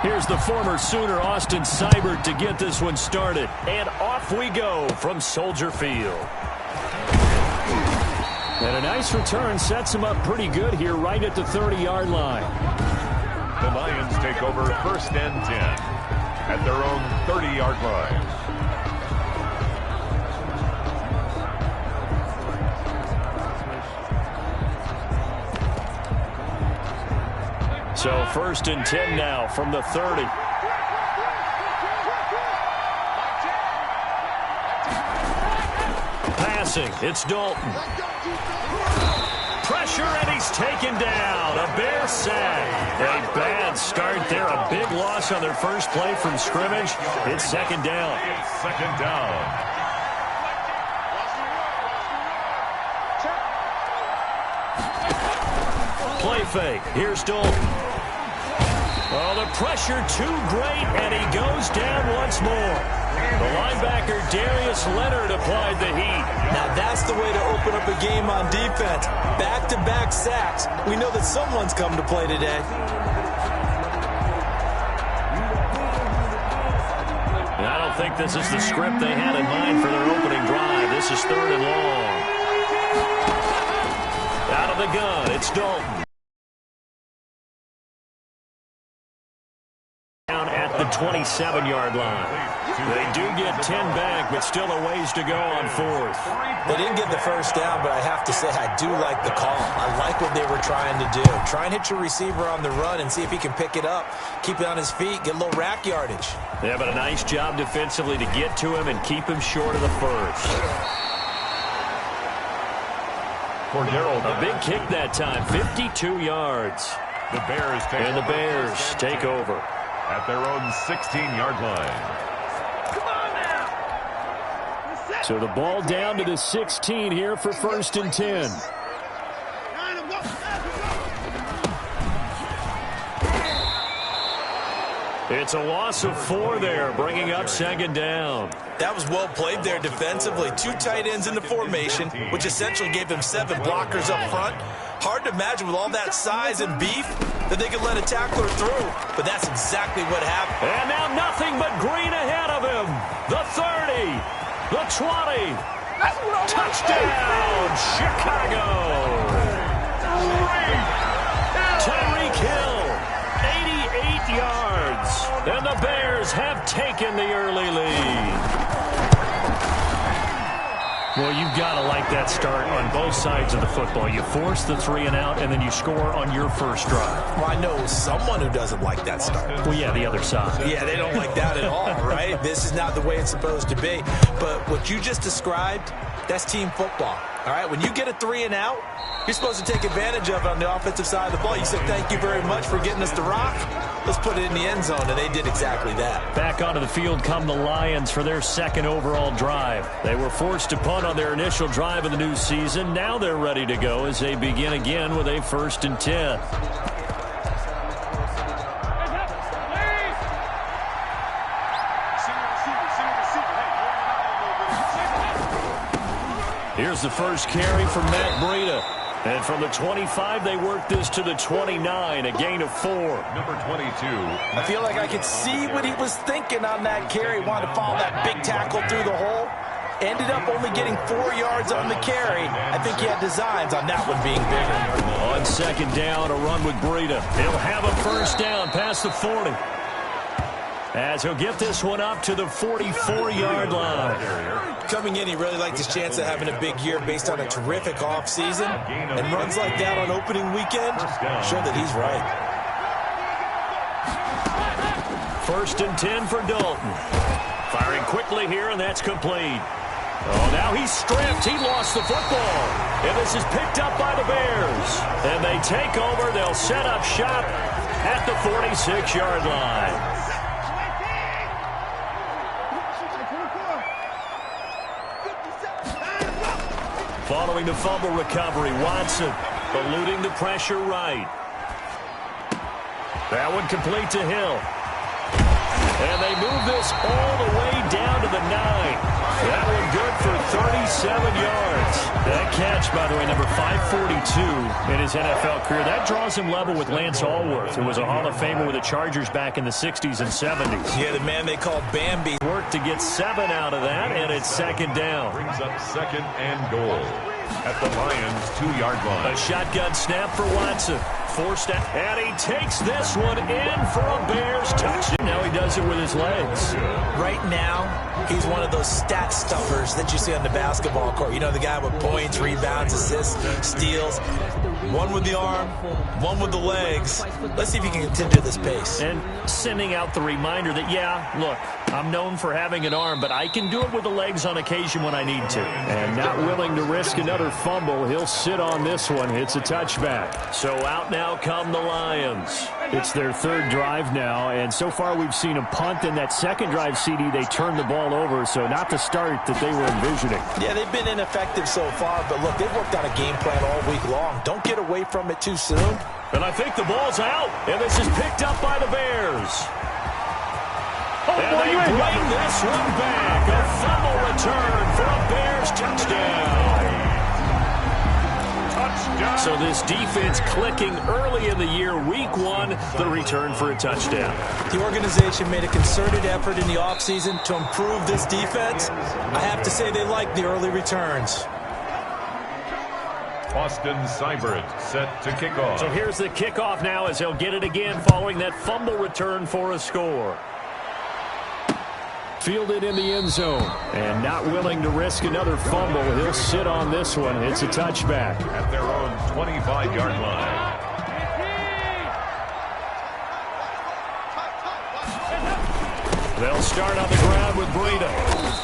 Here's the former Sooner, Austin Seibert, to get this one started. And off we go from Soldier Field. And a nice return sets him up pretty good here right at the 30-yard line. The Lions take over 1st and 10 at their own 30-yard line. So 1st and 10 now from the 30. Passing, it's Dalton. Pressure, and he's taken down. A Bear sack. A bad start there. A big loss on their first play from scrimmage. It's 2nd down. It's 2nd down. Play fake. Here's Dalton. Oh, the pressure too great, and he goes down once more. The linebacker, Darius Leonard, applied the heat. Now that's the way to open up a game on defense. Back-to-back sacks. We know that someone's come to play today. And I don't think this is the script they had in mind for their opening drive. This is 3rd and long. Out of the gun, it's Dalton. Down at the 27-yard line. They do get 10 back, but still a ways to go on 4th. They didn't get the first down, but I have to say I do like the call. I like what they were trying to do. Try and hit your receiver on the run and see if he can pick it up. Keep it on his feet, get a little rack yardage. Yeah, but a nice job defensively to get to him and keep him short of the first. Cordero. A big kick that time, 52 yards. The Bears take and the Bears take over at their own 16-yard line. So the ball down to the 16 here for 1st and 10. It's a loss of 4 there, bringing up 2nd down. That was well played there defensively. 2 tight ends in the formation, which essentially gave them 7 blockers up front. Hard to imagine with all that size and beef that they could let a tackler through, but that's exactly what happened. And now nothing but green ahead of him. The 30, the 20, touchdown, Chicago. Tyreek Hill, 88 yards, and the Bears have taken the early lead. Well, you've got to like that start on both sides of the football. You force the 3 and out, and then you score on your first drive. Well, I know someone who doesn't like that start. Well, yeah, the other side. Yeah, they don't like that at all, right? This is not the way it's supposed to be. But what you just described, that's team football, all right? When you get a 3 and out, you're supposed to take advantage of it on the offensive side of the ball. You said, thank you very much for getting us the rock. Let's put it in the end zone, and they did exactly that. Back onto the field come the Lions for their 2nd overall drive. They were forced to punt on their initial drive of the new season. Now they're ready to go as they begin again with a 1st and 10. Here's the first carry from Matt Breida. And from the 25, they work this to the 29, a gain of 4. Number 22. I feel like I could see what he was thinking on that carry. Wanted to follow that big tackle through the hole. Ended up only getting 4 yards on the carry. I think he had designs on that one being bigger. On 2nd down, a run with Breida. He'll have a first down past the 40. As he'll get this one up to the 44-yard line. Coming in, he really liked his chance of having a big year based on a terrific offseason. And runs like that on opening weekend show that he's right. 1st and 10 for Dalton. Firing quickly here, and that's complete. Oh, now he's stripped. He lost the football. And this is picked up by the Bears. And they take over. They'll set up shop at the 46-yard line. Following the fumble recovery, Watson eluding the pressure right. That one complete to Hill. And they move this all the way down to the 9. That one good for 37 yards. That catch, by the way, number 542 in his NFL career. That draws him level with Lance Allworth, who was a Hall of Famer with the Chargers back in the 60s and 70s. Yeah, the man they call Bambi. Worked to get 7 out of that, and it's second down. Brings up second and goal at the Lions' 2-yard line. A shotgun snap for Watson. Forced out, and he takes this one in for a Bears touchdown. Now he does it with his legs. Right now, he's one of those stat stuffers that you see on the basketball court. You know, the guy with points, rebounds, assists, steals. One with the arm, one with the legs. Let's see if he can continue this pace. And sending out the reminder that, yeah, look, I'm known for having an arm, but I can do it with the legs on occasion when I need to. And not willing to risk another fumble, he'll sit on this one. It's a touchback. So out now come the Lions. It's their third drive now, and so far we've seen a punt. In that second drive, CD, they turned the ball over, so not the start that they were envisioning. Yeah, they've been ineffective so far, but look, they've worked on a game plan all week long. Don't get away from it too soon. And I think the ball's out, and this is picked up by the Bears. And they bring this one back. A fumble return for a Bears touchdown. So this defense clicking early in the year, week 1, the return for a touchdown. The organization made a concerted effort in the offseason to improve this defense. I have to say they like the early returns. Austin Seibert set to kick off. So here's the kickoff now as he'll get it again following that fumble return for a score. Fielded in the end zone, and not willing to risk another fumble. He'll sit on this one. It's a touchback. At their own 25-yard line. They'll start on the ground with Breida.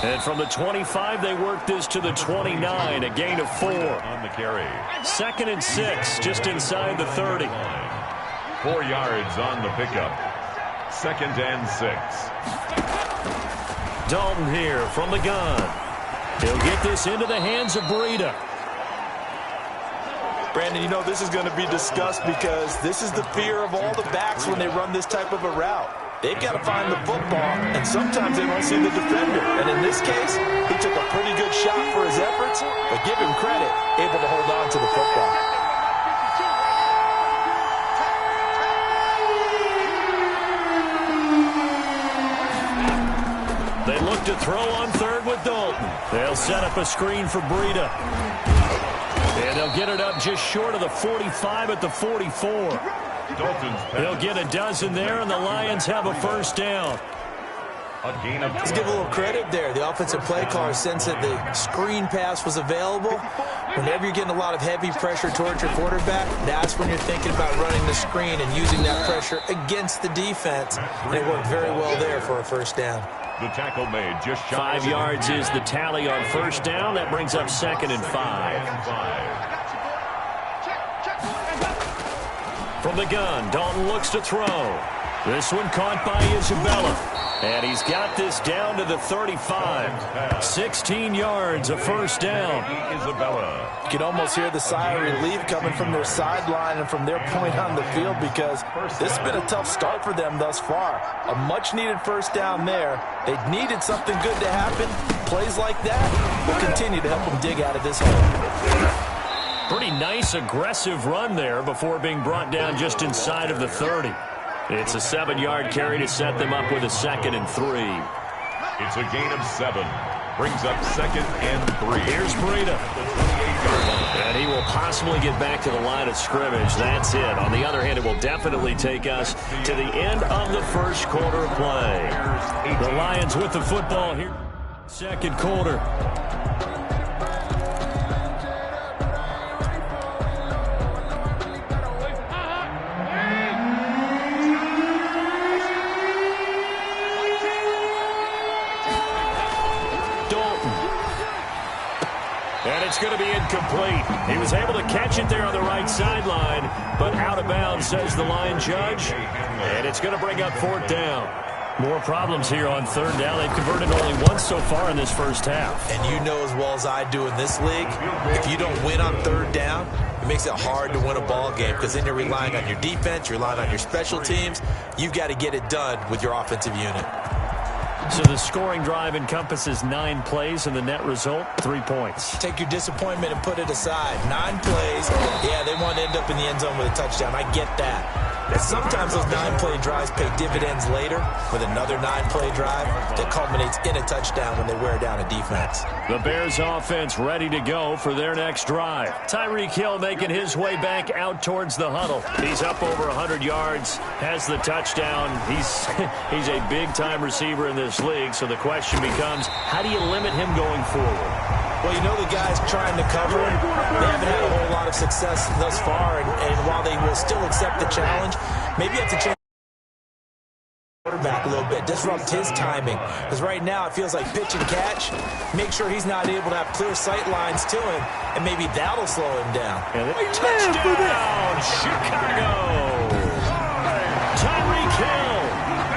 And from the 25, they work this to the 29, a gain of 4. On the carry. 2nd and 6, just inside the 30. 4 yards on the pickup. 2nd and 6. Dalton here from the gun. He'll get this into the hands of Breida. Brandon, you know this is going to be discussed because this is the fear of all the backs when they run this type of a route. They've got to find the football, and sometimes they don't see the defender. And in this case, he took a pretty good shot for his efforts, but give him credit, able to hold on to the football. They look to throw on third with Dalton. They'll set up a screen for Breida. And they'll get it up just short of the 45 at the 44. They'll get a dozen there, and the Lions have a first down. Let's give a little credit there. The offensive play caller sensed that the screen pass was available. Whenever you're getting a lot of heavy pressure towards your quarterback, that's when you're thinking about running the screen and using that pressure against the defense. And it worked very well there for a first down. The tackle made just 5 yards is the tally on first down. That brings up 2nd and 5. From the gun, Dalton looks to throw. This one caught by Isabella. And he's got this down to the 35. 16 yards, a first down. Isabella. You can almost hear the sigh of relief coming from their sideline and from their point on the field because this has been a tough start for them thus far. A much-needed first down there. They needed something good to happen. Plays like that will continue to help them dig out of this hole. Pretty nice, aggressive run there before being brought down just inside of the 30. It's a 7-yard carry to set them up with a 2nd and 3. It's a gain of 7. Brings up 2nd and 3. Here's Breida. And he will possibly get back to the line of scrimmage. That's it. On the other hand, it will definitely take us to the end of the first quarter of play. The Lions with the football here. Second quarter. It's going to be incomplete. He was able to catch it there on the right sideline, but out of bounds, says the line judge. And it's going to bring up 4th down. More problems here on 3rd down. They've converted only once so far in this first half. And you know as well as I do in this league, if you don't win on 3rd down, it makes it hard to win a ball game because then you're relying on your defense, you're relying on your special teams. You've got to get it done with your offensive unit. So the scoring drive encompasses 9 plays, and the net result, 3 points. Take your disappointment and put it aside. 9 plays. Yeah, they want to end up in the end zone with a touchdown. I get that. But sometimes those 9-play drives pay dividends later with another 9-play drive that culminates in a touchdown when they wear down a defense. The Bears offense ready to go for their next drive. Tyreek Hill making his way back out towards the huddle. He's up over 100 yards, has the touchdown. He's a big-time receiver in this league, so the question becomes, how do you limit him going forward? Well, you know the guys trying to cover him, they haven't had a whole lot of success thus far, and while they will still accept the challenge, maybe you have to change the quarterback a little bit, disrupt his timing, because right now it feels like pitch and catch. Make sure he's not able to have clear sight lines to him, and maybe that'll slow him down. Touchdown, Chicago! Tyreek Hill,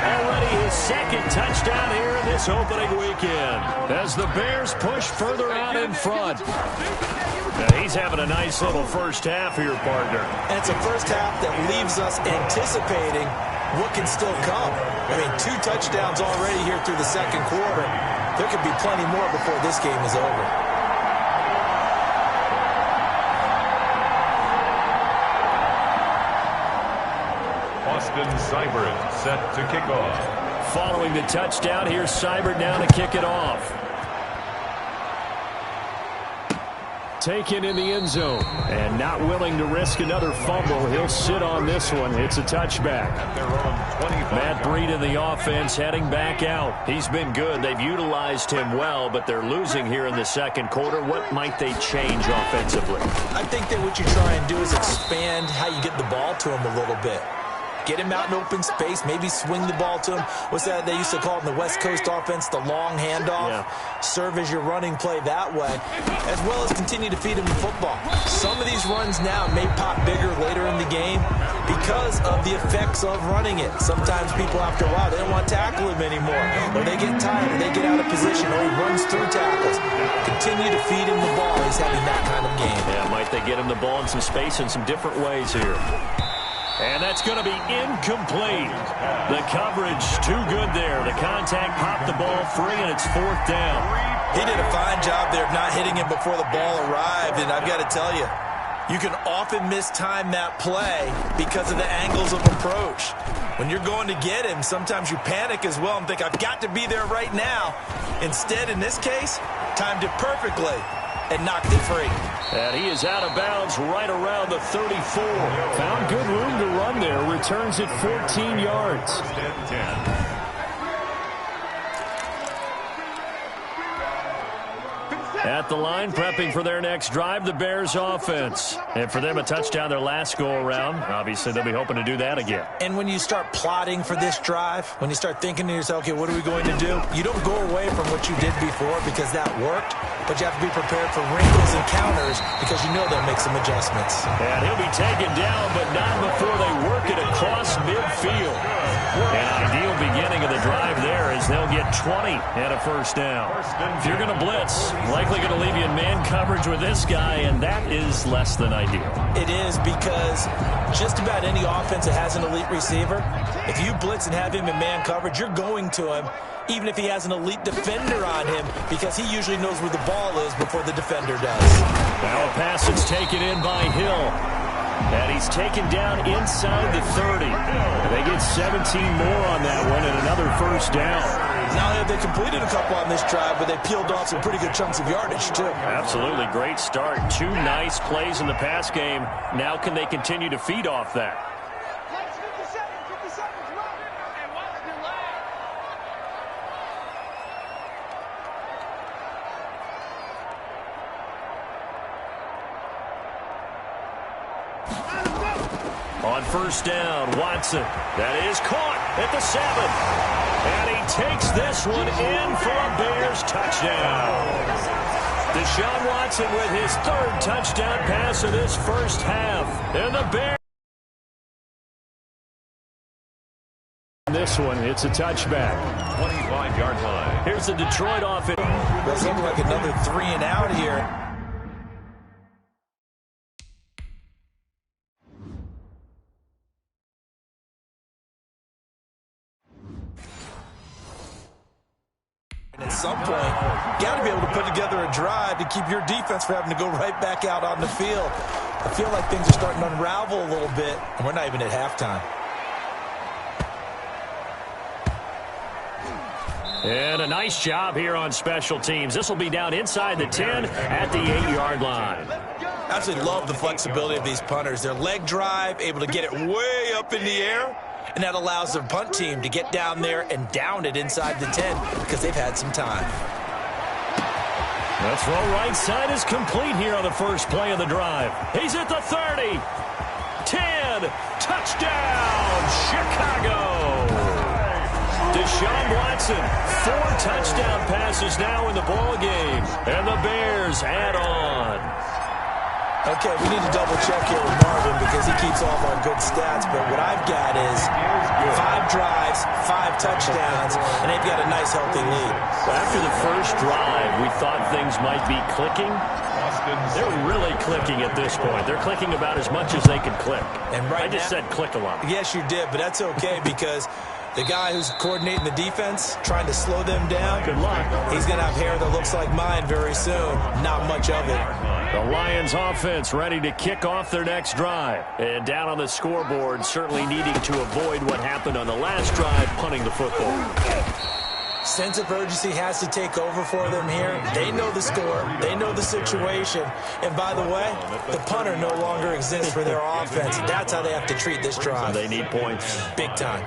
already his second touchdown here in this opening weekend, as the Bears push further out in front. Now he's having a nice little first half here, partner. And it's a first half that leaves us anticipating what can still come. I mean, 2 touchdowns already here through the second quarter. There could be plenty more before this game is over. Austin Seibert set to kick off. Following the touchdown, here's Seibert now to kick it off. Taken in the end zone, and not willing to risk another fumble. He'll sit on this one. It's a touchback. Matt Breida in the offense heading back out. He's been good. They've utilized him well, but they're losing here in the second quarter. What might they change offensively? I think that what you try and do is expand how you get the ball to him a little bit. Get him out in open space, maybe swing the ball to him. What's that they used to call it in the West Coast offense, the long handoff? Yeah. Serve as your running play that way, as well as continue to feed him the football. Some of these runs now may pop bigger later in the game because of the effects of running it. Sometimes people, after a while, they don't want to tackle him anymore, or they get tired, or they get out of position, or he runs through tackles. Continue to feed him the ball. He's having that kind of game. Yeah, might they get him the ball in some space in some different ways here. And that's going to be incomplete. The coverage too good there. The contact popped the ball free, and it's 4th down. He did a fine job there of not hitting him before the ball arrived, and I've got to tell you, you can often mistime that play because of the angles of approach. When you're going to get him, sometimes you panic as well and think, I've got to be there right now. Instead, in this case, timed it perfectly and knocked it free. And he is out of bounds right around the 34. Found good room to run there. Returns it 14 yards. 10-10. At the line, prepping for their next drive, the Bears offense. And for them, a touchdown their last go-around. Obviously, they'll be hoping to do that again. And when you start plotting for this drive, when you start thinking to yourself, okay, what are we going to do? You don't go away from what you did before because that worked, but you have to be prepared for wrinkles and counters because you know they'll make some adjustments. And he'll be taken down, but not before they work it across midfield. An ideal beginning of the drive there is they'll get 20 and a first down. If you're going to blitz, likely going to leave you in man coverage with this guy, and that is less than ideal. It is, because just about any offense that has an elite receiver, if you blitz and have him in man coverage, you're going to him, even if he has an elite defender on him, because he usually knows where the ball is before the defender does. Now a pass is taken in by Hill. And he's taken down inside the 30. And they get 17 more on that one and another first down. Now they completed a couple on this drive, but they peeled off some pretty good chunks of yardage, too. Absolutely. Great start. 2 nice plays in the pass game. Now can they continue to feed off that? On first down, Watson. That is caught at the 7. And he takes this one in for a Bears touchdown. Deshaun Watson with his 3rd touchdown pass of this first half. And the Bears. This one, it's a touchback. 25-yard line. Here's the Detroit offense. Well, something like another 3 and out here. some point, you got to be able to put together a drive to keep your defense from having to go right back out on the field. I feel like things are starting to unravel a little bit, and we're not even at halftime. And a nice job here on special teams. This will be down inside the 10 at the 8-yard line. I absolutely love the flexibility of these punters. Their leg drive, able to get it way up in the air, and that allows their punt team to get down there and down it inside the 10 because they've had some time. The throw right side is complete here on the first play of the drive. He's at the 30. 10. Touchdown, Chicago. Deshaun Watson, 4 touchdown passes now in the ball game, and the Bears add on. Okay, we need to double-check here with Marvin because he keeps all of our good stats, but what I've got is 5 drives, 5 touchdowns, and they've got a nice, healthy lead. Well, after the first drive, we thought things might be clicking. They're really clicking at this point. They're clicking about as much as they can click. And right I just said click a lot. Yes, you did, but that's okay because the guy who's coordinating the defense, trying to slow them down, good luck. He's going to have hair that looks like mine very soon. Not much of it. The Lions offense ready to kick off their next drive. And down on the scoreboard, certainly needing to avoid what happened on the last drive, punting the football. Sense of urgency has to take over for them here. They know the score. They know the situation. And by the way, the punter no longer exists for their offense. That's how they have to treat this drive. So they need points. Big time.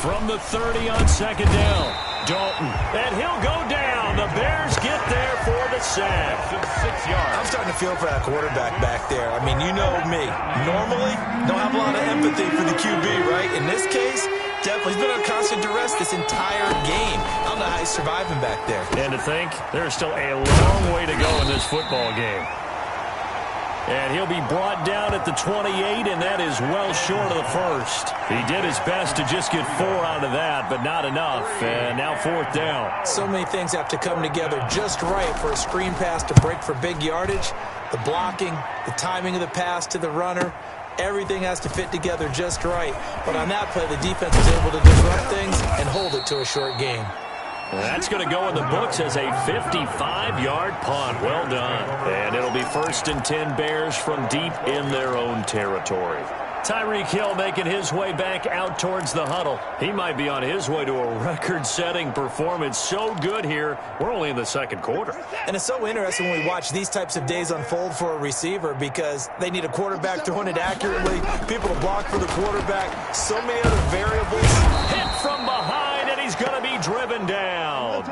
From the 30 on second down, Dalton. And he'll go down. The Bears get there for the sack. 6 yards. I'm starting to feel for that quarterback back there. I mean, you know me. Normally, don't have a lot of empathy for the QB, right? In this case, definitely. He's been on constant duress this entire game. I don't know how he's surviving back there. And to think, there's still a long way to go in this football game. And he'll be brought down at the 28, and that is well short of the first. He did his best to just get 4 out of that, but not enough. And now 4th down. So many things have to come together just right for a screen pass to break for big yardage. The blocking, the timing of the pass to the runner, everything has to fit together just right. But on that play, the defense was able to disrupt things and hold it to a short game. That's going to go in the books as a 55-yard punt. Well done. And it'll be 1st and 10 Bears from deep in their own territory. Tyreek Hill making his way back out towards the huddle. He might be on his way to a record-setting performance. So good here. We're only in the second quarter. And it's so interesting when we watch these types of days unfold for a receiver because they need a quarterback throwing it accurately, people to block for the quarterback, so many other variables. Hit from behind, and he's going to be driven down.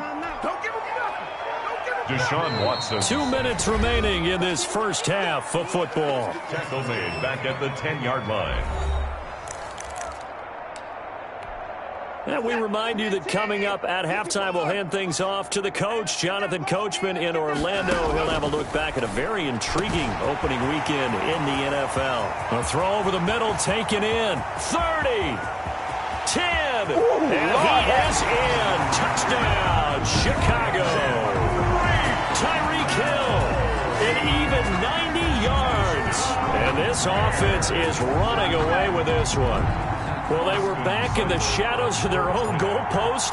Deshaun Watson. 2 minutes remaining in this first half of football. Tackle made back at the 10-yard line. And we remind you that coming up at halftime, we'll hand things off to the coach, Jonathan Coachman in Orlando. He'll have a look back at a very intriguing opening weekend in the NFL. A throw over the middle, taken in. 30, 10, and he is in. Touchdown, Chicago. Tyreek Hill, an even 90 yards. And this offense is running away with this one. Well, they were back in the shadows of their own goalpost,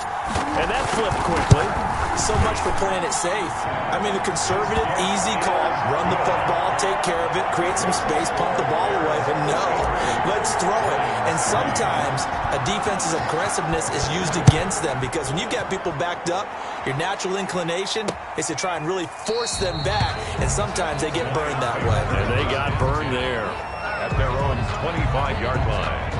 and that flipped quickly. So much for playing it safe. I mean, a conservative, easy call, run the football, take care of it, create some space, pump the ball away, but no, let's throw it. And sometimes a defense's aggressiveness is used against them because when you've got people backed up, your natural inclination is to try and really force them back, and sometimes they get burned that way. And they got burned there. At their own 25-yard line.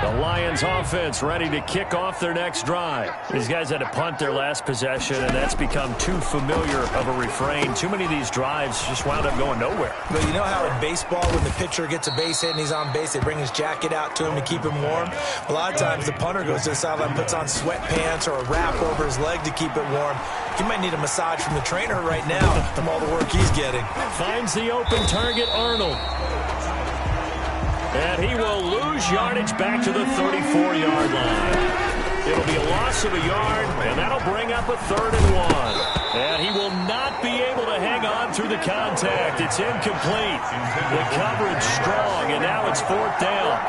The Lions offense ready to kick off their next drive. These guys had to punt their last possession, and that's become too familiar of a refrain. Too many of these drives just wound up going nowhere. But you know how in baseball, when the pitcher gets a base hit and he's on base, they bring his jacket out to him to keep him warm? A lot of times the punter goes to the sideline, puts on sweatpants or a wrap over his leg to keep it warm. He might need a massage from the trainer right now from all the work he's getting. Finds the open target, Arnold. And he will lose yardage back to the 34-yard line. It'll be a loss of a yard, and that'll bring up a 3rd and 1. And he will not be able to hang on through the contact. It's incomplete. The coverage strong, and now it's 4th down.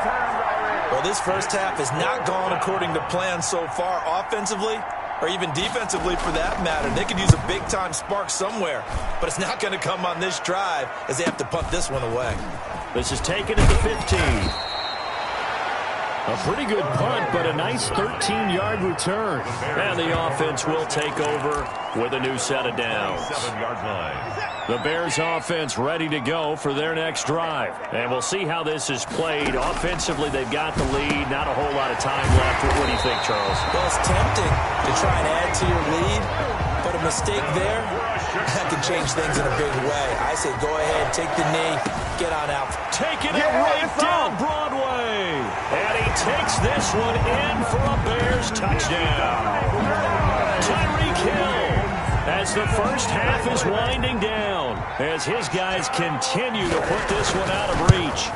Well, this first half has not gone according to plan so far offensively or even defensively for that matter. They could use a big-time spark somewhere, but it's not going to come on this drive as they have to punt this one away. This is taken at the 15. A pretty good punt, but a nice 13-yard return. And the offense will take over with a new set of downs. 7-yard line. The Bears offense ready to go for their next drive. And we'll see how this is played. Offensively, they've got the lead. Not a whole lot of time left. What do you think, Charles? Well, it's tempting to try and add to your lead, but a mistake there, that could change things in a big way. I say go ahead, take the knee, get on out. Taking it right down Broadway. And he takes this one in for a Bears touchdown. Tyreek Hill, as the first half is winding down, as his guys continue to put this one out of reach.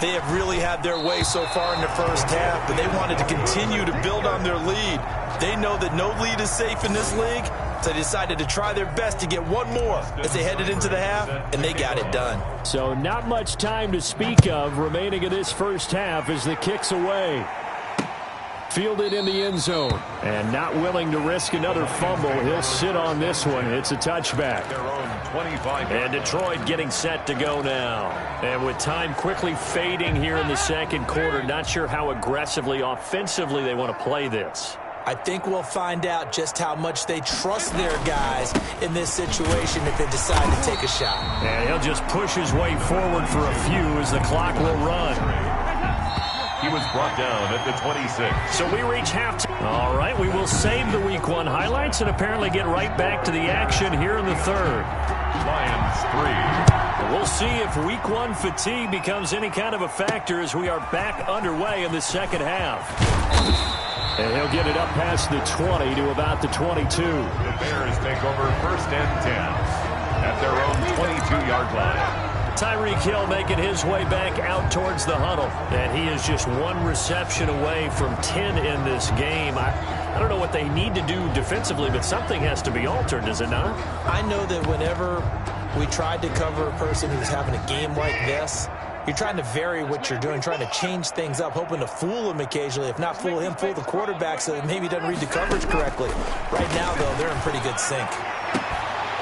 They have really had their way so far in the first half, but they wanted to continue to build on their lead. They know that no lead is safe in this league, so they decided to try their best to get one more as they headed into the half, and they got it done. So not much time to speak of remaining in this first half as the kick's away. Fielded in the end zone, and not willing to risk another fumble. He'll sit on this one. It's a touchback. Their own 25. And Detroit getting set to go now. And with time quickly fading here in the second quarter, not sure how aggressively, offensively they want to play this. I think we'll find out just how much they trust their guys in this situation if they decide to take a shot. And he'll just push his way forward for a few as the clock will run. He was brought down at the 26. So we reach halftime. All right, we will save the Week 1 highlights and apparently get right back to the action here in the third. Lions 3. We'll see if Week 1 fatigue becomes any kind of a factor as we are back underway in the second half. And he'll get it up past the 20 to about the 22. The Bears take over first and 10 at their own 22-yard line. Tyreek Hill making his way back out towards the huddle. And he is just one reception away from 10 in this game. I don't know what they need to do defensively, but something has to be altered, does it not? I know that whenever we tried to cover a person who's having a game like this, you're trying to vary what you're doing, trying to change things up, hoping to fool him occasionally. If not fool him, fool the quarterback so that maybe he doesn't read the coverage correctly. Right now, though, they're in pretty good sync.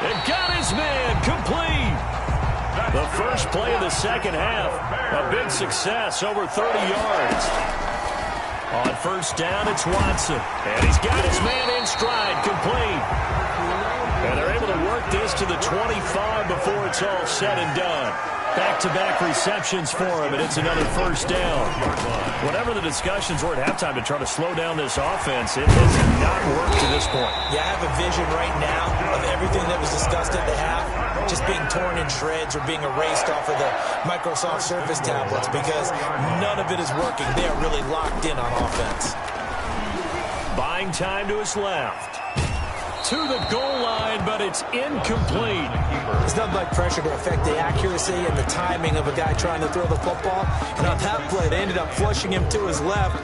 And got his man complete. The first play of the second half, a big success, over 30 yards. On first down, it's Watson. And he's got his man in stride, complete. And they're able to work this to the 25 before it's all said and done. Back-to-back receptions for him, and it's another first down. Whatever the discussions were at halftime to try to slow down this offense, it has not worked to this point. Yeah, I have a vision right now of everything that was discussed at the half just being torn in shreds or being erased off of the Microsoft Surface tablets because none of it is working. They are really locked in on offense. Buying time to his left. To the goal line, but it's incomplete. It's nothing like pressure to affect the accuracy and the timing of a guy trying to throw the football. And on that play, they ended up flushing him to his left,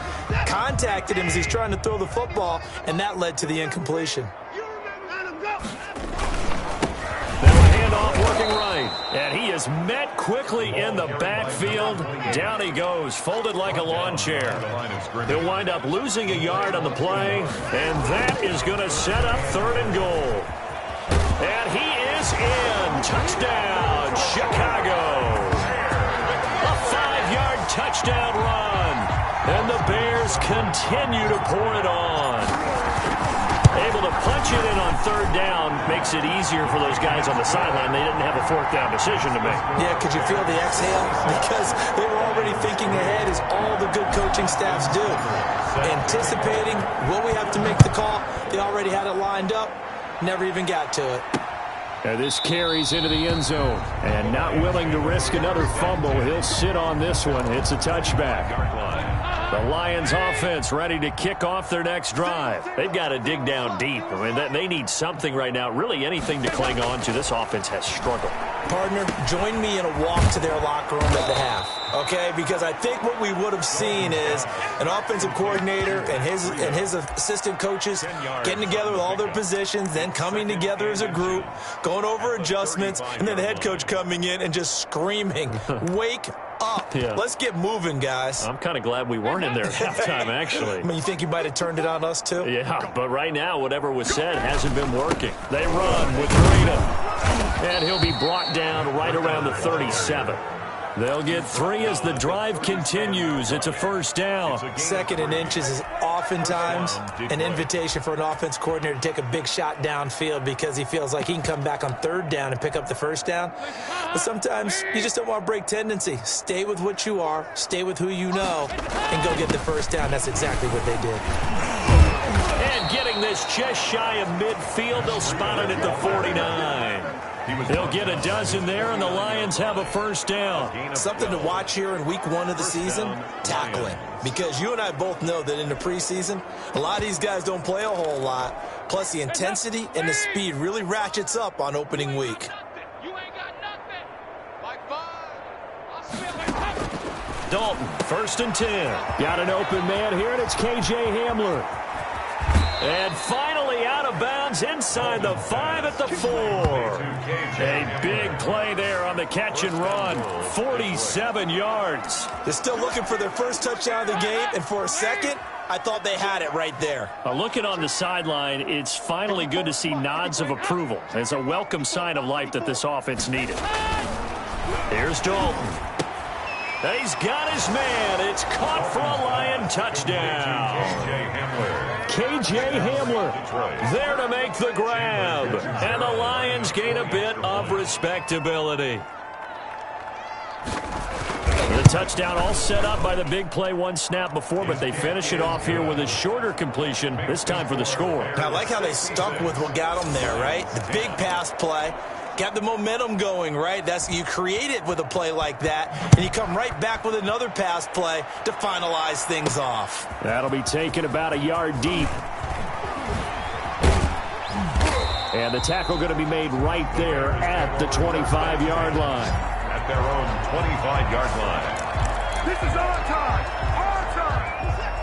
contacted him as he's trying to throw the football, and that led to the incompletion. Now a handoff working right. And he is met quickly in the backfield. Down he goes, folded like a lawn chair. He'll wind up losing a yard on the play, and that is going to set up third and goal. And he is in. Touchdown, Chicago. A 5-yard touchdown run. And the Bears continue to pour it on. Able to punch it in on third down makes it easier for those guys on the sideline. They didn't have a fourth down decision to make. Yeah, could you feel the exhale? Because they were already thinking ahead as all the good coaching staffs do. Anticipating, will we have to make the call? They already had it lined up, never even got to it. And this carries into the end zone. And not willing to risk another fumble, he'll sit on this one. It's a touchback. The Lions offense ready to kick off their next drive. They've got to dig down deep. I mean, they need something right now, really anything to cling on to. This offense has struggled. Partner, join me in a walk to their locker room at the half, okay? Because I think what we would have seen is an offensive coordinator and his assistant coaches getting together with all their positions, then coming together as a group, going over adjustments, and then the head coach coming in and just screaming, "Wake up. Yeah. Let's get moving, guys. I'm kind of glad we weren't in there at halftime, actually. I mean, you think you might have turned it on us, too? Yeah, but right now, whatever was said hasn't been working. They run with freedom. And he'll be brought down right around the 37. They'll get 3 as the drive continues. It's a first down. 2nd and inches is oftentimes an invitation for an offense coordinator to take a big shot downfield because he feels like he can come back on 3rd down and pick up the first down. But sometimes you just don't want to break tendency. Stay with what you are, stay with who you know, and go get the first down. That's exactly what they did. And getting this just shy of midfield, they'll spot it at the 49. They'll get a dozen there, and the Lions have a first down. Something to watch here in week 1 of the season, tackling. Because you and I both know that in the preseason, a lot of these guys don't play a whole lot. Plus, the intensity and the speed really ratchets up on opening week. Dalton, 1st and 10. Got an open man here, and it's K.J. Hamler. And finally out of bounds inside the 5 at the 4. A big play there on the catch and run. 47 yards. They're still looking for their first touchdown of the game, and for a second, I thought they had it right there. Looking on the sideline, it's finally good to see nods of approval. It's a welcome sign of life that this offense needed. Here's Dalton. He's got his man. It's caught for a Lion touchdown. K.J. Hamler there to make the grab. And the Lions gain a bit of respectability. The touchdown all set up by the big play 1 snap before, but they finish it off here with a shorter completion, this time for the score. I like how they stuck with what got them there, right? The big pass play. Got the momentum going, right? You create it with a play like that, and you come right back with another pass play to finalize things off. That'll be taken about a yard deep. And the tackle going to be made right there at the 25-yard line. At their own 25-yard line. This is our time.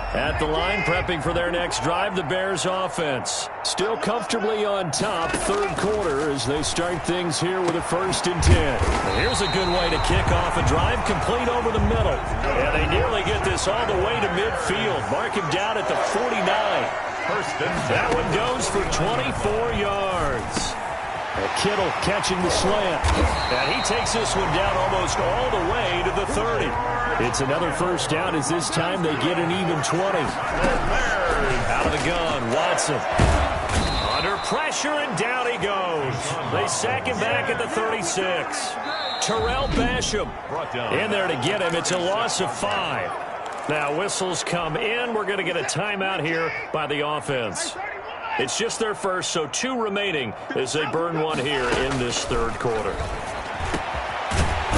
At the line, prepping for their next drive, the Bears offense. Still comfortably on top, 3rd quarter, as they start things here with a 1st and 10. Here's a good way to kick off a drive, complete over the middle. And they nearly get this all the way to midfield. Mark him down at the 49. 1st and 10. That one goes for 24 yards. Kittle catching the slant. And he takes this one down almost all the way to the 30. It's another first down as this time they get an even 20. Out of the gun, Watson. Under pressure, and down he goes. They sack him back at the 36. Terrell Basham in there to get him. It's a loss of 5. Now whistles come in. We're going to get a timeout here by the offense. It's just their first, so 2 remaining as they burn one here in this 3rd quarter.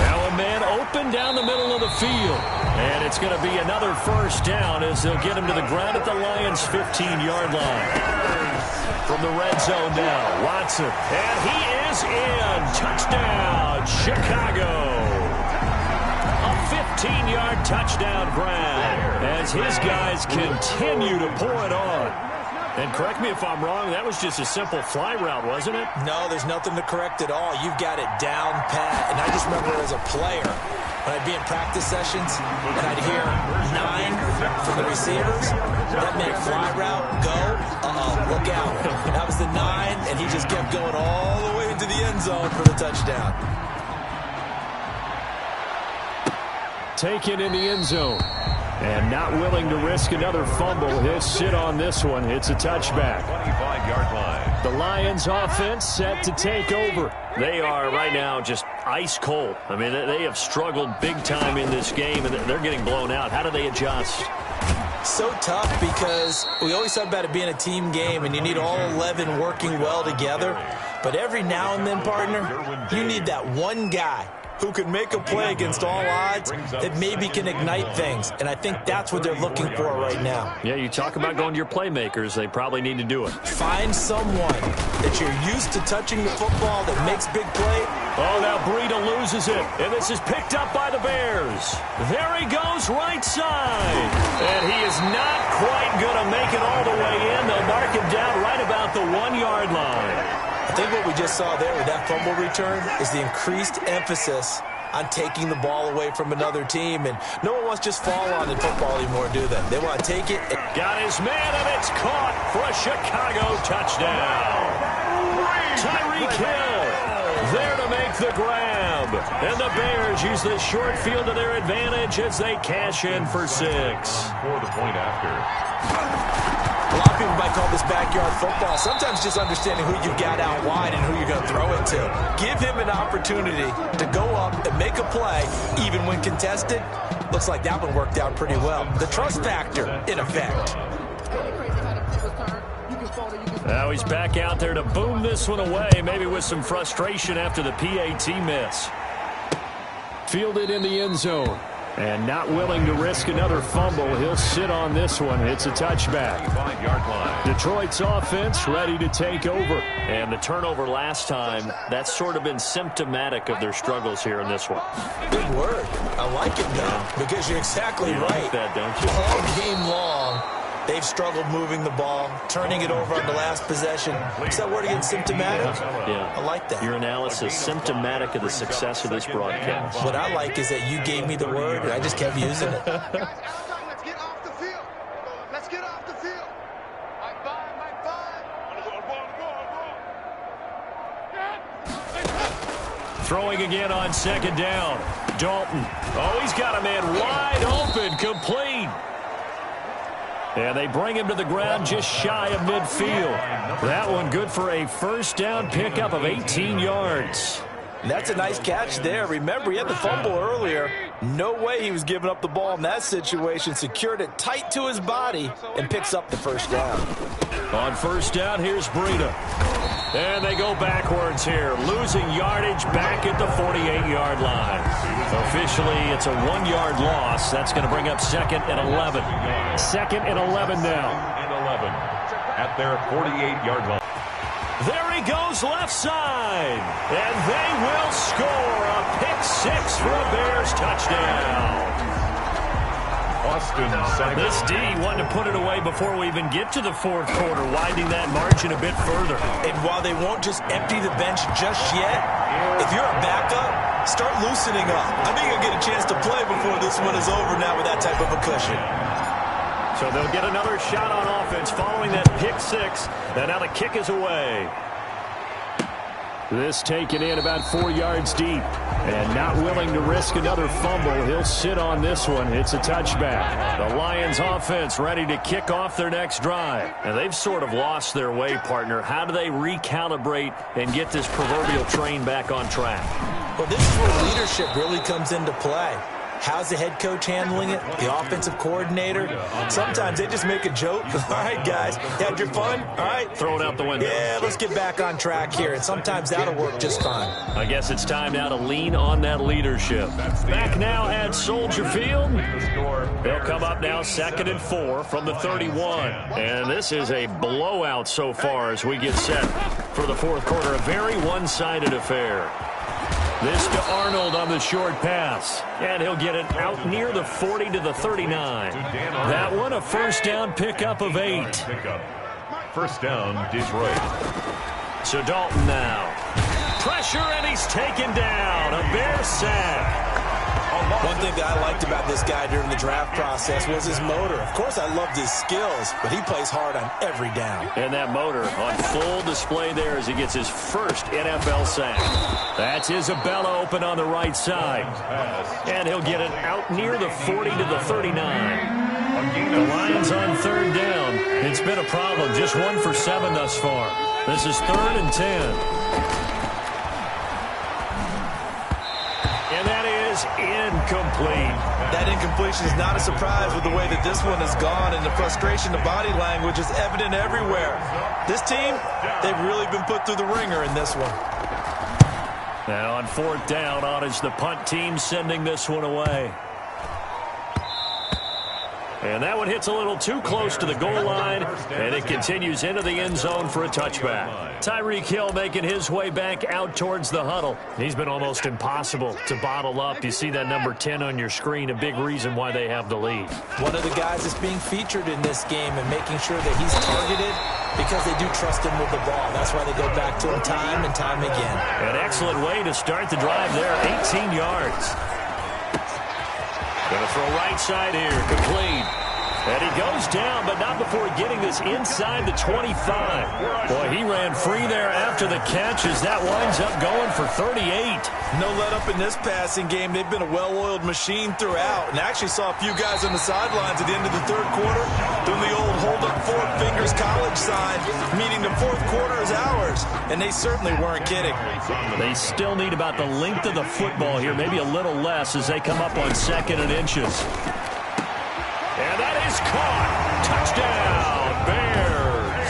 Now a man open down the middle of the field. And it's going to be another first down as they'll get him to the ground at the Lions' 15-yard line. From the red zone now, Watson. And he is in. Touchdown, Chicago. A 15-yard touchdown grab as his guys continue to pour it on. And correct me if I'm wrong, that was just a simple fly route, wasn't it? No, there's nothing to correct at all. You've got it down pat. And I just remember as a player, when I'd be in practice sessions, and I'd hear 9 from the receivers, that meant fly route, go, look out. That was the 9, and he just kept going all the way into the end zone for the touchdown. Taken in the end zone. And not willing to risk another fumble. He'll sit on this one. It's a touchback. 25-yard line. The Lions offense set to take over. They are right now just ice cold. I mean, they have struggled big time in this game, and they're getting blown out. How do they adjust? So tough because we always talk about it being a team game, and you need all 11 working well together. But every now and then, partner, you need that one guy who can make a play against all odds that maybe can ignite things. And I think that's what they're looking for right now. Yeah, you talk about going to your playmakers. They probably need to do it. Find someone that you're used to touching the football that makes big play. Oh, now Breida loses it. And this is picked up by the Bears. There he goes, right side. And he is not quite going to make it all the way in. They'll mark him down right about the 1-yard line. I think what we just saw there with that fumble return is the increased emphasis on taking the ball away from another team, and no one wants to just fall on in football anymore, do they? They want to take it. Got his man, and it's caught for a Chicago touchdown. Tyreek Hill there to make the grab. And the Bears use the short field to their advantage as they cash in for 6. For the point after. A lot of people might call this backyard football. Sometimes just understanding who you've got out wide and who you're going to throw it to. Give him an opportunity to go up and make a play, even when contested. Looks like that one worked out pretty well. The trust factor, in effect. Now he's back out there to boom this one away, maybe with some frustration after the PAT miss. Fielded in the end zone. And not willing to risk another fumble. He'll sit on this one. It's a touchback. 5-yard line. Detroit's offense ready to take over. And the turnover last time, that's sort of been symptomatic of their struggles here in this one. Big word. I like it, though, because you're exactly right. Like that, don't you? All game long, they've struggled moving the ball, turning it over on the last possession. Is that word again, symptomatic? Yeah. I like that. Your analysis, symptomatic of the success of this broadcast. What I like is that you gave me the word, and I just kept using it. Let's get off the field. Let's get off the field. Mike 5. Throwing again on second down. Dalton. Oh, he's got a man wide open, complete. And they bring him to the ground just shy of midfield. That one good for a first down pickup of 18 yards. That's a nice catch there. Remember, he had the fumble earlier. No way he was giving up the ball in that situation. Secured it tight to his body and picks up the first down. On first down, here's Breida. And they go backwards here, losing yardage back at the 48-yard line. Officially, it's a 1-yard loss. That's going to bring up 2nd and 11. 2nd and 11 now. And 11 at their 48-yard line. There he goes left side. And they will score a pick-6 for a Bears touchdown. Austin Simon. This D wanted to put it away before we even get to the fourth quarter, widening that margin a bit further. And while they won't just empty the bench just yet, if you're a backup, start loosening up. I think you'll get a chance to play before this one is over now with that type of a cushion. So they'll get another shot on offense following that pick-6, and now the kick is away. This taken in about 4 yards deep. And not willing to risk another fumble. He'll sit on this one. It's a touchback. The Lions offense ready to kick off their next drive. And they've sort of lost their way, partner. How do they recalibrate and get this proverbial train back on track? Well, this is where leadership really comes into play. How's the head coach handling it? The offensive coordinator? Sometimes they just make a joke. All right, guys, had your fun? All right. Throw it out the window. Yeah, let's get back on track here. And sometimes that'll work just fine. I guess it's time now to lean on that leadership. Back now at Soldier Field. They'll come up now 2nd and 4 from the 31. And this is a blowout so far as we get set for the fourth quarter. A very one-sided affair. This to Arnold on the short pass. And he'll get it out near the 40 to the 39. That one a first down pickup of 8. First down, Detroit. So Dalton now. Pressure, and he's taken down. A Bear sack. One thing that I liked about this guy during the draft process was his motor. Of course, I loved his skills, but he plays hard on every down. And that motor on full display there as he gets his first NFL sack. That's Isabella open on the right side. And he'll get it out near the 40 to the 39. The Lions on third down. It's been a problem. Just 1 for 7 thus far. This is 3rd and 10. And that is incomplete. That incompletion is not a surprise with the way that this one has gone, and the frustration, the body language is evident everywhere. This team, they've really been put through the ringer in this one. Now on 4th down, on is the punt team sending this one away. And that one hits a little too close to the goal line, and it continues into the end zone for a touchback. Tyreek Hill making his way back out towards the huddle. He's been almost impossible to bottle up. You see that number 10 on your screen, a big reason why they have the lead. One of the guys that's being featured in this game and making sure that he's targeted Because they do trust him with the ball. That's why they go back to him time and time again. An excellent way to start the drive there, 18 yards. Going to throw right side here, complete. And he goes down, but not before getting this inside the 25. Boy, he ran free there after the catch as that winds up going for 38. No let up in this passing game. They've been a well-oiled machine throughout. And I actually saw a few guys on the sidelines at the end of the third quarter doing the old hold up four fingers college sign, meaning the fourth quarter is ours. And they certainly weren't kidding. They still need about the length of the football here, maybe a little less as they come up on 2nd and inches. And that is caught. Touchdown, Bears.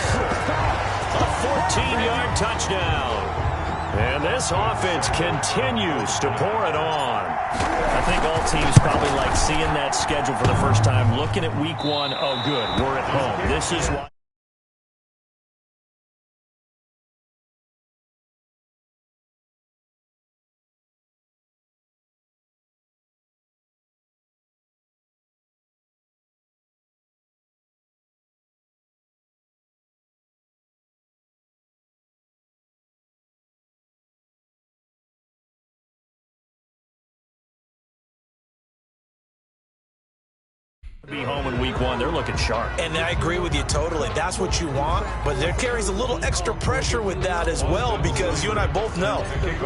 A 14-yard touchdown. And this offense continues to pour it on. I think all teams probably like seeing that schedule for the first time, looking at week 1. Oh, good, we're at home. This is why. Be home in week 1. They're looking sharp. And I agree with you totally. That's what you want, but there carries a little extra pressure with that as well because you and I both know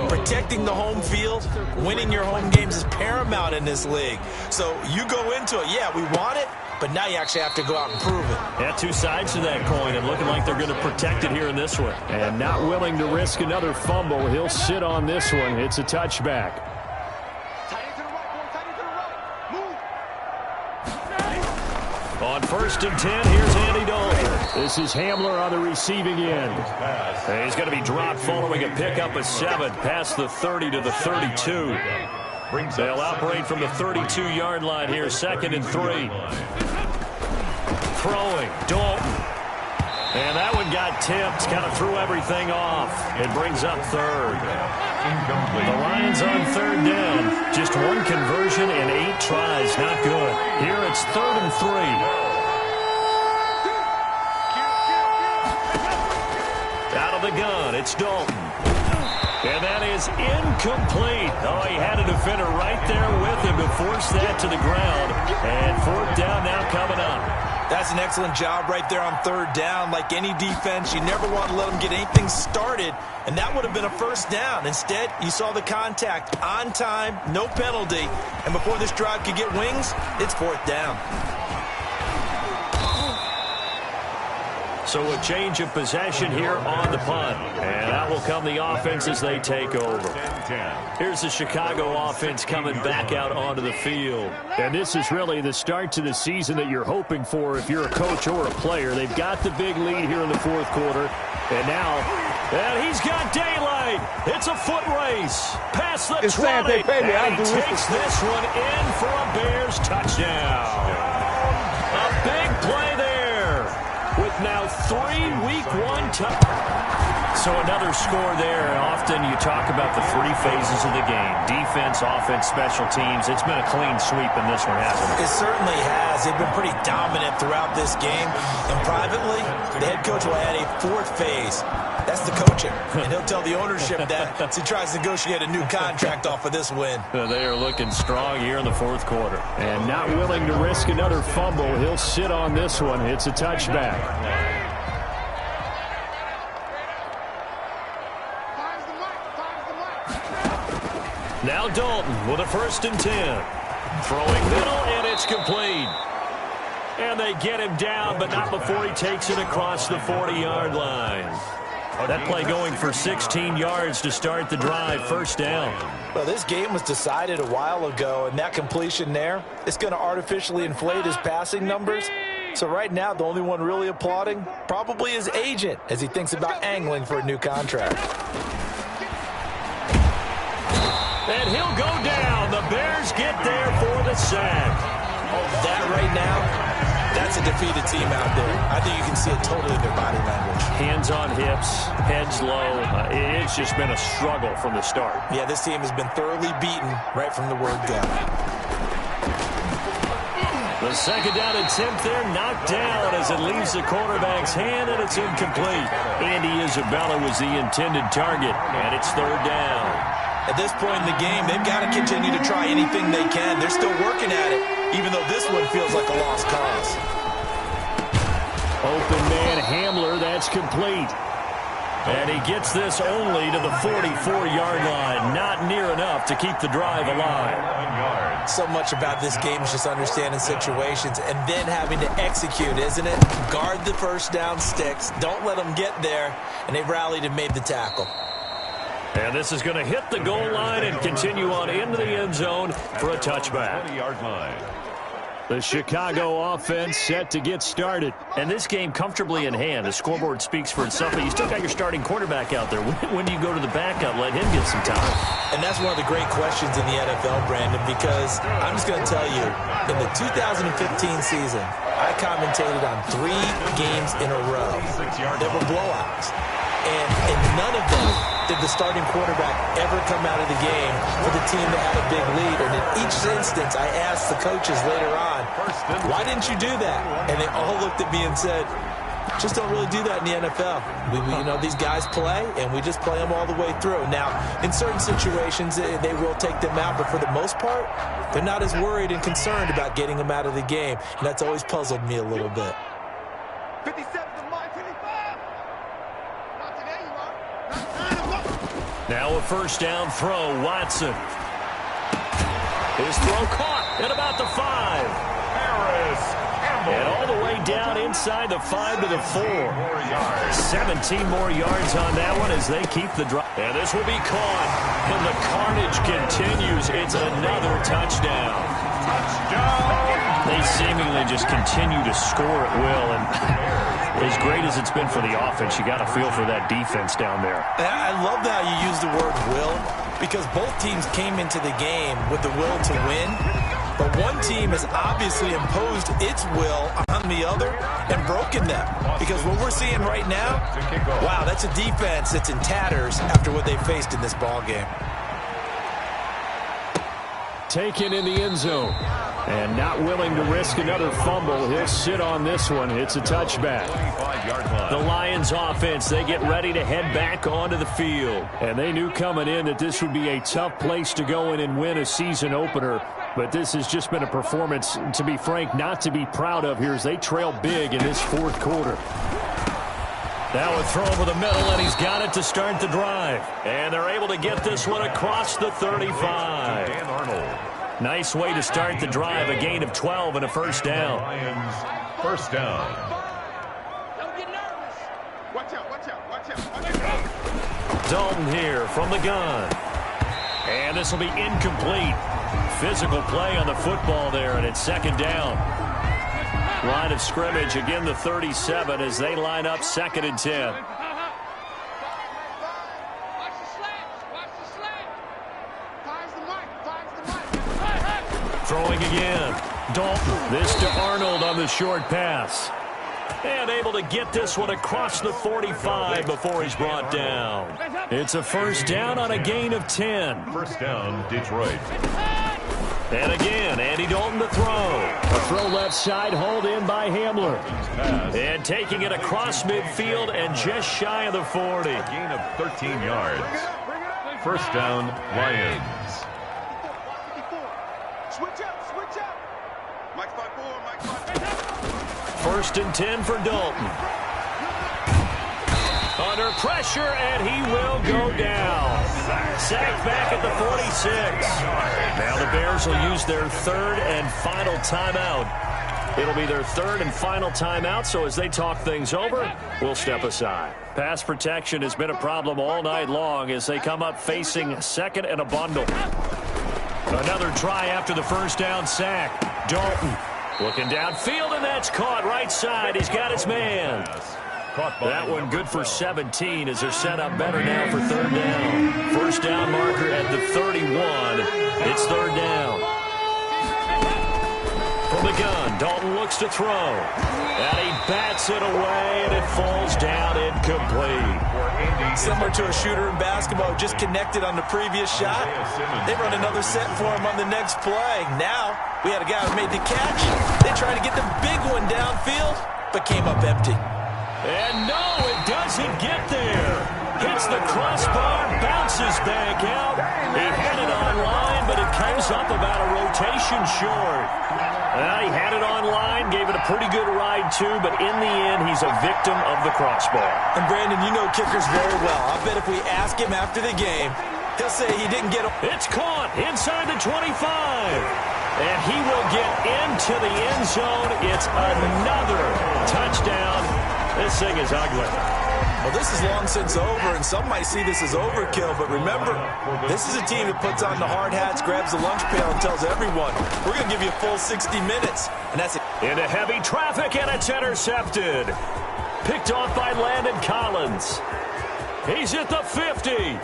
protecting the home field, winning your home games is paramount in this league. So you go into it, yeah, we want it, but now you actually have to go out and prove it. Yeah, two sides to that coin, and looking like they're going to protect it here in this one. And not willing to risk another fumble. He'll sit on this one. It's a touchback. On 1st and 10, here's Andy Dalton. This is Hamler on the receiving end. And he's going to be dropped following a pickup of 7 past the 30 to the 32. They'll operate from the 32-yard line here, 2nd and 3. Throwing, Dalton. And that one got tipped, kind of threw everything off. It brings up 3rd. The Lions on 3rd down. Just one conversion and 8 tries. Not good. Here it's 3rd and 3. Out of the gun, it's Dalton. And that is incomplete. Oh, he had a defender right there with him to force that to the ground. And 4th down now coming up. That's an excellent job right there on 3rd down. Like any defense, you never want to let them get anything started, and that would have been a 1st down. Instead, you saw the contact on time, no penalty, and before this drive could get wings, it's 4th down. So a change of possession here on the punt. And that will come the offense as they take over. Here's the Chicago offense coming back out onto the field. And this is really the start to the season that you're hoping for if you're a coach or a player. They've got the big lead here in the 4th quarter. And now, and he's got daylight. It's a foot race. Past the 20. And he takes this one in for a Bears touchdown. A big play there. With now 3 week 1 touchdowns. So another score there. Often you talk about the 3 phases of the game. Defense, offense, special teams. It's been a clean sweep in this one, hasn't it? It certainly has. They've been pretty dominant throughout this game. And privately, the head coach will add a 4th phase. That's the coaching. And he'll tell the ownership that as he tries to negotiate a new contract off of this win. They are looking strong here in the 4th quarter. And not willing to risk another fumble. He'll sit on this one. It's a touchback. Now Dalton with a 1st and 10. Throwing middle, and it's complete. And they get him down, but not before he takes it across the 40-yard line. That play going for 16 yards to start the drive. 1st down. Well, this game was decided a while ago, and that completion there is going to artificially inflate his passing numbers. So right now, the only one really applauding probably his agent as he thinks about angling for a new contract. And he'll go down. The Bears get there for the sack. That right now, that's a defeated team out there. I think you can see it totally in their body language. Hands on hips, heads low. It's just been a struggle from the start. Yeah, this team has been thoroughly beaten right from the word go. The second down attempt there knocked down as it leaves the quarterback's hand, and it's incomplete. Andy Isabella was the intended target, and it's third down. At this point in the game, they've got to continue to try anything they can. They're still working at it, even though this one feels like a lost cause. Open man Hamler, that's complete. And he gets this only to the 44-yard line. Not near enough to keep the drive alive. So much about this game is just understanding situations and then having to execute, isn't it? Guard the first down sticks. Don't let them get there. And they rallied and made the tackle. And this is going to hit the goal line and continue on into the end zone for a touchback. 20-yard line. The Chicago offense set to get started. And this game comfortably in hand. The scoreboard speaks for itself, but you still got your starting quarterback out there. When do you go to the backup? Let him get some time. And that's one of the great questions in the NFL, Brandon, because I'm just going to tell you, in the 2015 season, I commentated on 3 games in a row that were blowouts. And in none of them did the starting quarterback ever come out of the game for the team that had a big lead. And in each instance, I asked the coaches later on, why didn't you do that? And they all looked at me and said, just don't really do that in the NFL. You know, these guys play, and we just play them all the way through. Now, in certain situations, they will take them out, but for the most part, they're not as worried and concerned about getting them out of the game. And that's always puzzled me a little bit. 57 to my 55. Not today, you are. Now a first down throw, Watson. His throw caught at about the 5. Harris. And all the way down inside the 5 to the 4. 17 more yards on that one as they keep the drive. And this will be caught. And the carnage continues. It's another touchdown. They seemingly just continue to score at will. And as great as it's been for the offense, you got to feel for that defense down there. I love how you use the word will, because both teams came into the game with the will to win. But one team has obviously imposed its will on the other and broken them. Because what we're seeing right now, wow, that's a defense that's in tatters after what they faced in this ballgame. Taken in the end zone. And not willing to risk another fumble. He'll sit on this one. It's a touchback. The Lions offense, they get ready to head back onto the field. And they knew coming in that this would be a tough place to go in and win a season opener. But this has just been a performance, to be frank, not to be proud of here as they trail big in this fourth quarter. Now a throw over the middle, and he's got it to start the drive. And they're able to get this one across the 35. Dan Arnold. Nice way to start the drive, a gain of 12 and a first down. Lions, first down. Don't get nervous. Watch out, watch out, watch out, watch out. Dalton here from the gun. And this will be incomplete. Physical play on the football there, and it's second down. Line of scrimmage, again the 37 as they line up second and 10. Watch the slants, watch the slants. Finds the mic, finds the mic. Throwing again. Dalton. This to Arnold on the short pass. And able to get this one across the 45 before he's brought down. It's a first down on a gain of 10. First down, Detroit. And again, Andy Dalton to throw. A throw left side, hauled in by Hamler. And taking it across midfield and just shy of the 40. A gain of 13 yards. First down, Lions. Switch up, switch up. Mike 5-4, Mike 5. First and 10 for Dalton. Under pressure, and he will go down. Sacked back at the 46. Now the Bears will use their third and final timeout. It'll be their third and final timeout, so as they talk things over, we'll step aside. Pass protection has been a problem all night long as they come up facing second and a bundle. Another try after the first down sack. Dalton looking downfield, and that's caught right side. He's got his man. That one good for 17 as they're set up better now for third down. First down marker at the 31. It's third down. From the gun. Dalton looks to throw. And he bats it away, and it falls down incomplete. Similar to a shooter in basketball who just connected on the previous shot. They run another set for him on the next play. Now, we had a guy who made the catch. They tried to get the big one downfield, but came up empty. And no, it doesn't get there. Hits the crossbar, bounces back out. He had it online, but it comes up about a rotation short. He had it online, gave it a pretty good ride too, but in the end, he's a victim of the crossbar. And Brandon, you know kickers very well. I bet if we ask him after the game, he'll say he didn't get it. It's caught inside the 25. And he will get into the end zone. It's another touchdown. This thing is ugly. Well, this is long since over, and some might see this as overkill, but remember, this is a team that puts on the hard hats, grabs the lunch pail, and tells everyone, we're going to give you a full 60 minutes. And that's it. Into heavy traffic, and it's intercepted. Picked off by Landon Collins. He's at the 50.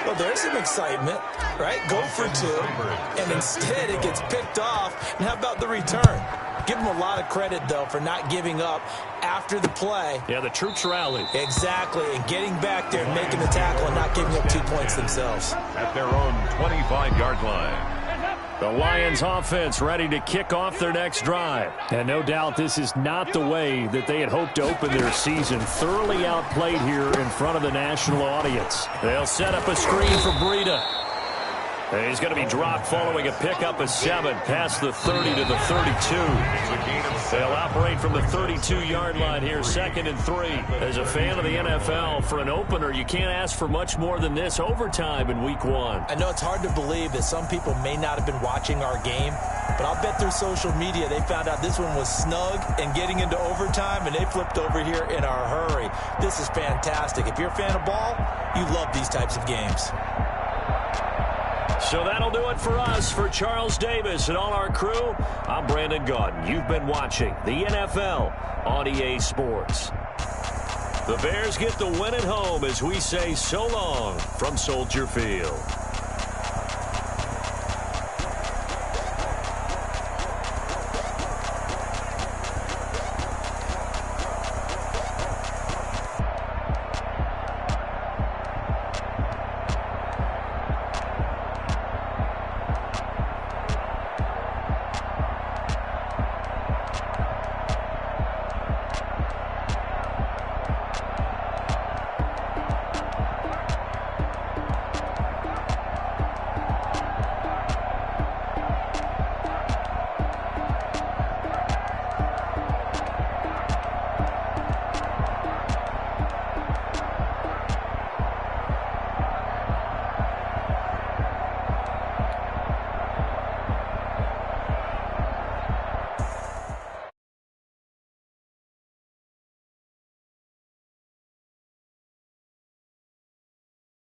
Well, there's some excitement, right? Go for two, and instead it gets picked off. And how about the return? Give them a lot of credit, though, for not giving up after the play. Yeah, the troops rallied. Exactly, and getting back there and making the tackle and not giving up 2 points themselves. At their own 25-yard line. The Lions offense ready to kick off their next drive. And no doubt this is not the way that they had hoped to open their season. Thoroughly outplayed here in front of the national audience. They'll set up a screen for Breida. He's going to be dropped following a pickup of 7 past the 30 to the 32. They'll operate from the 32-yard line here, 2nd and 3. As a fan of the NFL, for an opener, you can't ask for much more than this overtime in Week 1. I know it's hard to believe that some people may not have been watching our game, but I'll bet through social media they found out this one was snug and getting into overtime, and they flipped over here in a hurry. This is fantastic. If you're a fan of ball, you love these types of games. So that'll do it for us. For Charles Davis and all our crew, I'm Brandon Gaudin. You've been watching the NFL on EA Sports. The Bears get the win at home as we say so long from Soldier Field.